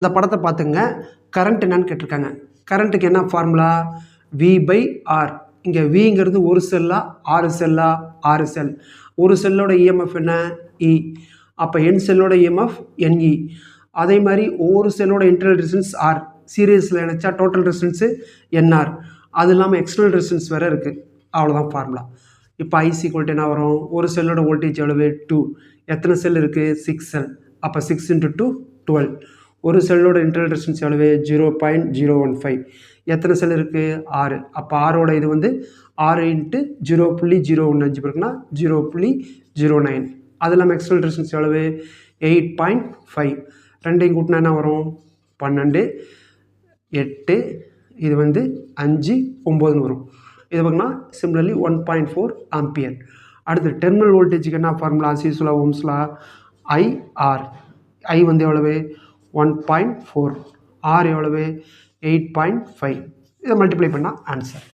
இந்த படத்தை பார்த்துங்க. கரண்ட் என்னன்னு கேட்டிருக்காங்க. கரண்ட்டுக்கு என்ன ஃபார்முலா? V/R. இங்கே விங்கிறது ஒரு செல்லா 6 செல்லா? 6 செல். ஒரு செல்லோட இஎம்எஃப் என்ன? இ. அப்போ என் செல்லோட இஎம்எஃப் NE. அதே மாதிரி ஒவ்வொரு செல்லோட இன்டர்னல் ரெசிஸ்டன்ஸ் R. சீரியஸில் நினச்சா டோட்டல் ரெசிஸ்டன்ஸு NR. அது இல்லாமல் எக்ஸ்டர்னல் ரெசிஸ்டன்ஸ் வேறு இருக்குது. அவ்வளோதான் ஃபார்முலா. இப்போ ஐசி ஈக்குவல் என்ன வரும்? ஒரு செல்லோட வோல்டேஜ் எவ்வளவு? 2. எத்தனை செல் இருக்குது? 6 செல். அப்போ 6 × 2 12. ஒரு செல்லோட இன்டர்னல் ரெசிஸ்டன்ஸ் எவ்வளவு? 0.015. எத்தனை செல் இருக்குது? 6. அப்போ ஆரோட இது வந்து 6 × 0.015 இருக்குன்னா 0.09. அது இல்லாமல் எக்ஸ்டர்னல் ரெசிஸ்டன்ஸ் எவ்வளவு? 8.5. ரெண்டையும் கூட்டினா என்ன வரும்? 12, 8, இது வந்து 5, 9ன்னு வரும். இது பார்த்தீங்கன்னா சிமிலர்லி 1.4 ஆம்பியர். அடுத்து டெர்மினல் வோல்டேஜுக்கு என்ன ஃபார்முலா? சீசுலா ஓம்ஸ்லா IR. I வந்து எவ்வளவு? 1.4. R எவ்வளவு? 8.5. இதை மல்டிப்ளை பண்ணால் ஆன்சர்.